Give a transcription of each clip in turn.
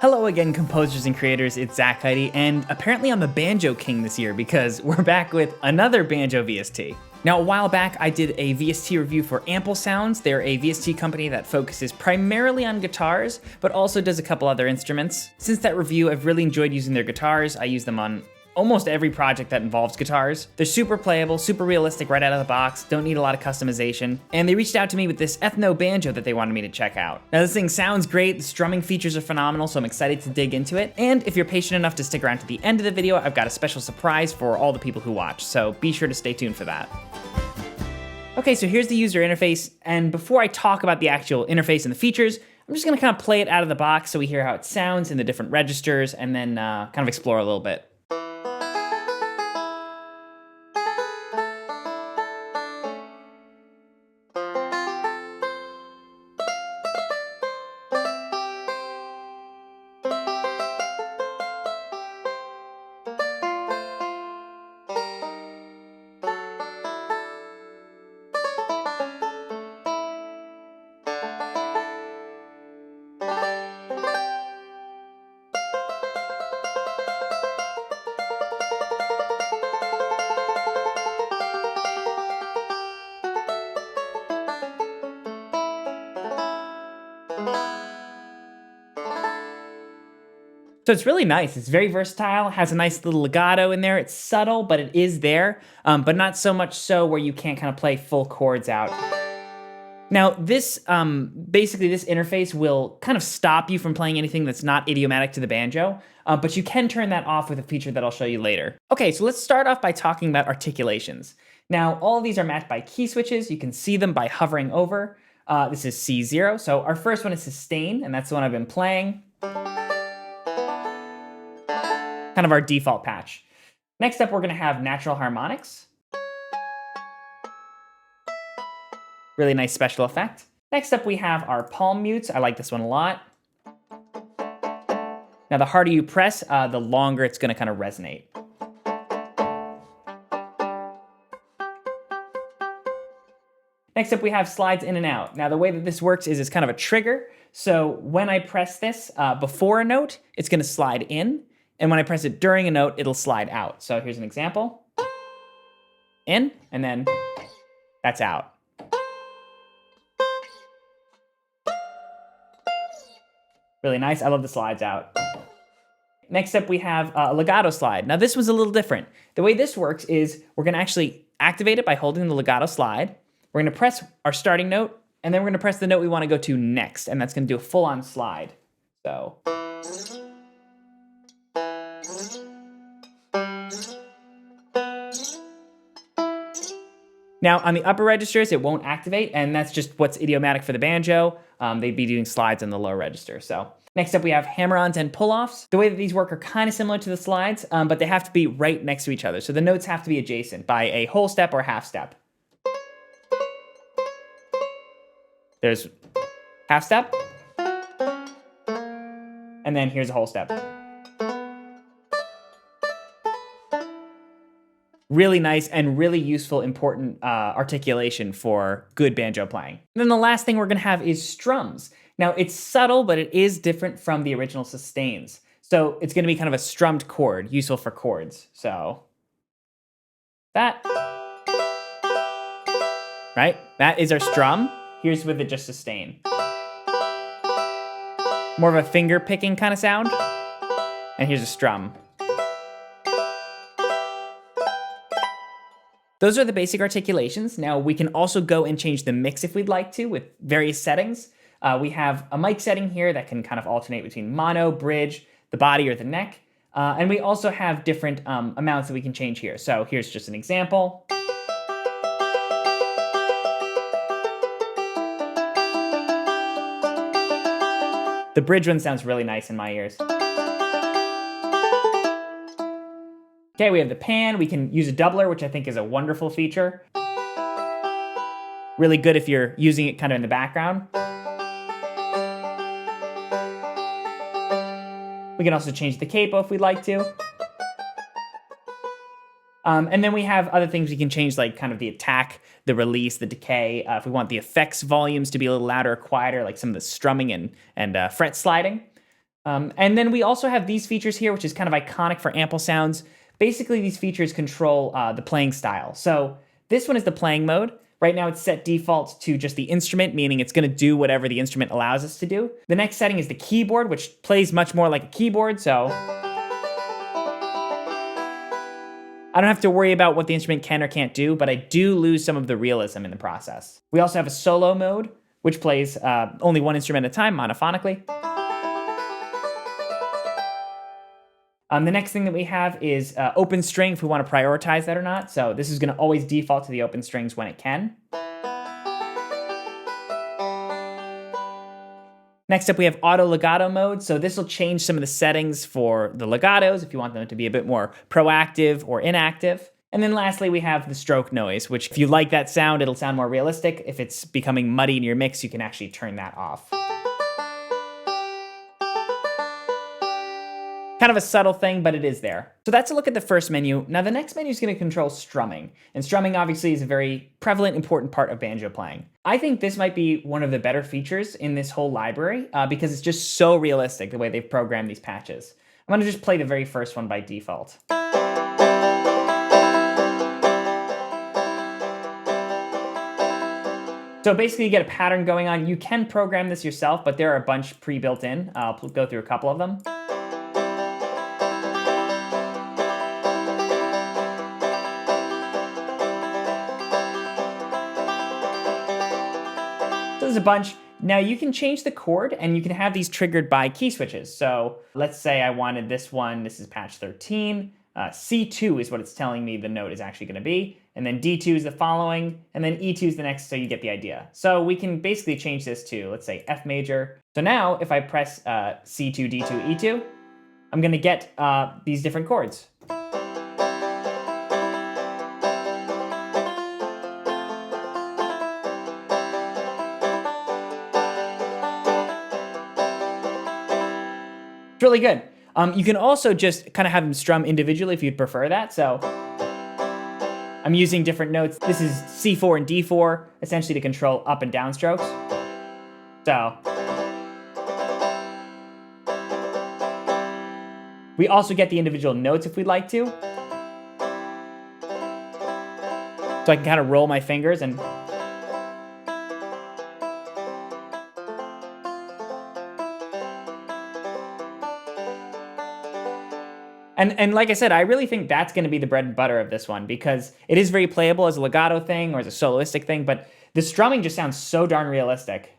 Hello again, composers and creators, it's Zach Heyde, and apparently I'm a Banjo king this year because we're back with another Banjo VST. Now, a while back, I did a VST review for Ample Sounds. They're a VST company that focuses primarily on guitars, but also does a couple other instruments. Since that review, I've really enjoyed using their guitars. I use them on almost every project that involves guitars. They're super playable, super realistic right out of the box, don't need a lot of customization, and they reached out to me with this Ethno banjo that they wanted me to check out. Now this thing sounds great, the strumming features are phenomenal, so I'm excited to dig into it, and if you're patient enough to stick around to the end of the video, I've got a special surprise for all the people who watch, so be sure to stay tuned for that. Okay, so here's the user interface, and before I talk about the actual interface and the features, I'm just gonna kind of play it out of the box so we hear how it sounds in the different registers, and then kind of explore a little bit. So it's really nice. It's very versatile, has a nice little legato in there. It's subtle, but it is there, but not so much so where you can't kind of play full chords out. Now this, basically this interface will kind of stop you from playing anything that's not idiomatic to the banjo, but you can turn that off with a feature that I'll show you later. Okay, so let's start off by talking about articulations. Now all of these are matched by key switches. You can see them by hovering over. This is C0, so our first one is sustain, and that's the one I've been playing. Kind of our default patch. Next up, we're gonna have natural harmonics. Really nice special effect. Next up, we have our palm mutes. I like this one a lot. Now, the harder you press, the longer it's gonna kind of resonate. Next up, we have slides in and out. Now, the way that this works is it's kind of a trigger. So when I press this before a note, it's gonna slide in. And when I press it during a note, it'll slide out. So here's an example. In, and then that's out. Really nice, I love the slides out. Next up, we have a legato slide. Now this was a little different. The way this works is we're gonna actually activate it by holding the legato slide. We're gonna press our starting note, and then we're gonna press the note we wanna go to next, and that's gonna do a full-on slide. So. Now, on the upper registers, it won't activate, and that's just what's idiomatic for the banjo. They'd be doing slides on the low register. So next up, we have hammer-ons and pull-offs. The way that these work are kind of similar to the slides, but they have to be right next to each other. So the notes have to be adjacent by a whole step or half step. There's half step, and then here's a whole step. Really nice and really useful, important articulation for good banjo playing. And then the last thing we're gonna have is strums. Now it's subtle, but it is different from the original sustains. So it's gonna be kind of a strummed chord, useful for chords. So that, right? That is our strum. Here's with it just sustain. More of a finger picking kind of sound. And here's a strum. Those are the basic articulations. Now we can also go and change the mix if we'd like to with various settings. We have a mic setting here that can kind of alternate between mono, bridge, the body, or the neck. And we also have different amounts that we can change here. So here's just an example. The bridge one sounds really nice in my ears. Okay, we have the pan. We can use a doubler, which I think is a wonderful feature. Really good if you're using it kind of in the background. We can also change the capo if we'd like to. And then we have other things we can change, like kind of the attack, the release, the decay. If we want the effects volumes to be a little louder or quieter, like some of the strumming and fret sliding. And then we also have these features here, which is kind of iconic for ample sounds. Basically, these features control the playing style. So this one is the playing mode. Right now it's set default to just the instrument, meaning it's going to do whatever the instrument allows us to do. The next setting is the keyboard, which plays much more like a keyboard, so I don't have to worry about what the instrument can or can't do, but I do lose some of the realism in the process. We also have a solo mode, which plays only one instrument at a time, monophonically. The next thing that we have is open string, if we want to prioritize that or not. So this is going to always default to the open strings when it can. Next up, we have auto legato mode. So this will change some of the settings for the legatos if you want them to be a bit more proactive or inactive. And then lastly, we have the stroke noise, which if you like that sound, it'll sound more realistic. If it's becoming muddy in your mix, you can actually turn that off. Kind of a subtle thing, but it is there. So that's a look at the first menu. Now the next menu is going to control strumming. And strumming obviously is a very prevalent, important part of banjo playing. I think this might be one of the better features in this whole library because it's just so realistic the way they've programmed these patches. I'm going to just play the very first one by default. So basically you get a pattern going on. You can program this yourself, but there are a bunch pre-built in. I'll go through a couple of them. There's a bunch. Now you can change the chord and you can have these triggered by key switches. So let's say I wanted this one, this is patch 13. C2 is what it's telling me the note is actually going to be. And then D2 is the following, and then E2 is the next, so you get the idea. So we can basically change this to, let's say, F major. So now if I press C2, D2, E2, I'm going to get these different chords. It's really good. You can also just kind of have them strum individually if you'd prefer that. So I'm using different notes. This is C4 and D4, essentially to control up and down strokes. So we also get the individual notes if we'd like to. So I can kind of roll my fingers and And like I said, I really think that's going to be the bread and butter of this one because it is very playable as a legato thing or as a soloistic thing, but the strumming just sounds so darn realistic.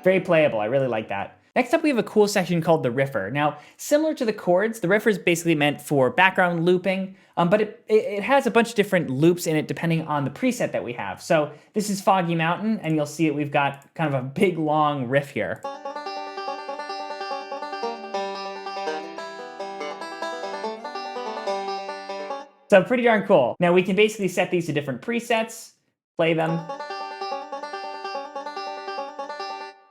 Very playable, I really like that. Next up, we have a cool section called the Riffer. Now, similar to the chords, the Riffer is basically meant for background looping, but it has a bunch of different loops in it depending on the preset that we have. So this is Foggy Mountain, and you'll see that we've got kind of a big, long riff here. So pretty darn cool. Now we can basically set these to different presets, play them,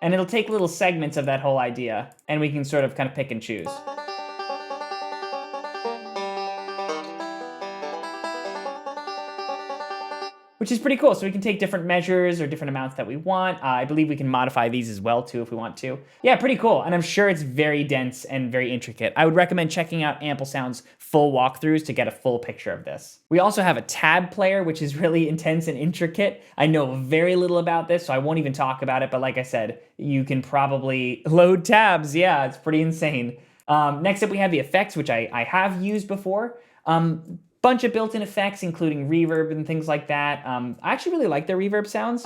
and it'll take little segments of that whole idea, and we can sort of kind of pick and choose. Which is pretty cool. So we can take different measures or different amounts that we want. I believe we can modify these as well too if we want to. Yeah, pretty cool. And I'm sure it's very dense and very intricate. I would recommend checking out Ample Sound's full walkthroughs to get a full picture of this. We also have a tab player, which is really intense and intricate. I know very little about this, so I won't even talk about it. But like I said, you can probably load tabs. Yeah, it's pretty insane. Next up, we have the effects, which I have used before. Bunch of built-in effects, including reverb and things like that. I actually really like their reverb sounds.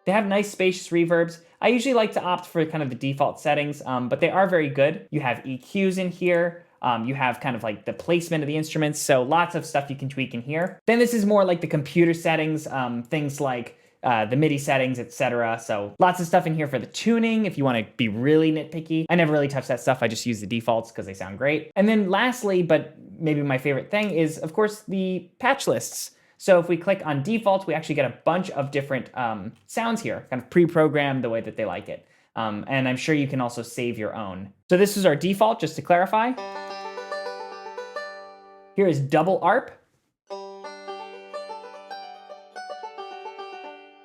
They have nice spacious reverbs. I usually like to opt for kind of the default settings, but they are very good. You have EQs in here. You have kind of like the placement of the instruments, so lots of stuff you can tweak in here. Then this is more like the computer settings, things like the MIDI settings, etc. So lots of stuff in here for the tuning if you want to be really nitpicky. I never really touch that stuff. I just use the defaults because they sound great. And then lastly, but maybe my favorite thing is, of course, the patch lists. So if we click on default, we actually get a bunch of different sounds here, kind of pre-programmed the way that they like it. And I'm sure you can also save your own. So this is our default, just to clarify. Here is double ARP.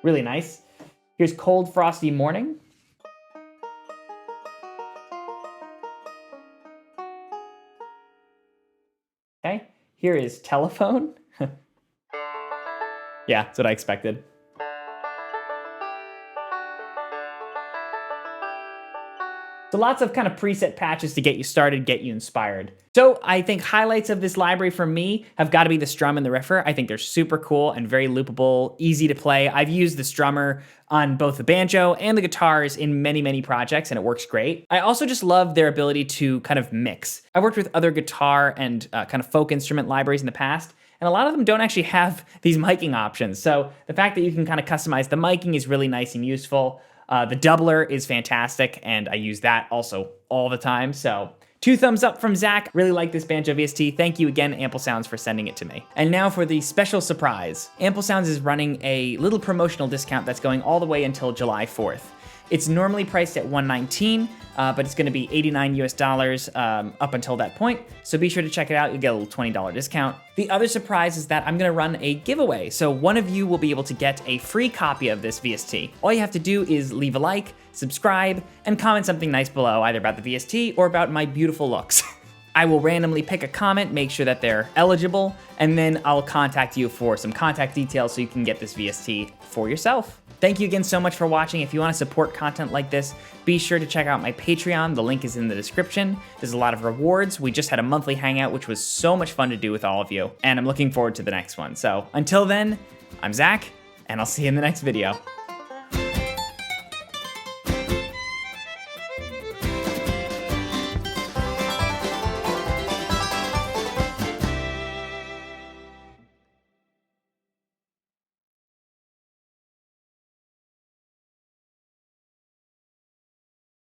Really nice. Here's Cold Frosty Morning. Okay, here is Telephone. Yeah, that's what I expected. So lots of kind of preset patches to get you started, get you inspired. So I think highlights of this library for me have got to be the Strum and the Riffer. I think they're super cool and very loopable, easy to play. I've used the Strummer on both the banjo and the guitars in many, many projects, and it works great. I also just love their ability to kind of mix. I've worked with other guitar and kind of folk instrument libraries in the past, and a lot of them don't actually have these miking options. So the fact that you can kind of customize the miking is really nice and useful. The doubler is fantastic, and I use that also all the time. So 2 thumbs up from Zach. Really like this Banjo VST. Thank you again, Ample Sounds, for sending it to me. And now for the special surprise. Ample Sounds is running a little promotional discount that's going all the way until July 4th. It's normally priced at $119, but it's gonna be $89 US up until that point. So be sure to check it out. You'll get a little $20 discount. The other surprise is that I'm gonna run a giveaway. So one of you will be able to get a free copy of this VST. All you have to do is leave a like, subscribe, and comment something nice below, either about the VST or about my beautiful looks. I will randomly pick a comment, make sure that they're eligible, and then I'll contact you for some contact details so you can get this VST for yourself. Thank you again so much for watching. If you want to support content like this, be sure to check out my Patreon. The link is in the description. There's a lot of rewards. We just had a monthly hangout, which was so much fun to do with all of you, and I'm looking forward to the next one. So until then, I'm Zach, and I'll see you in the next video.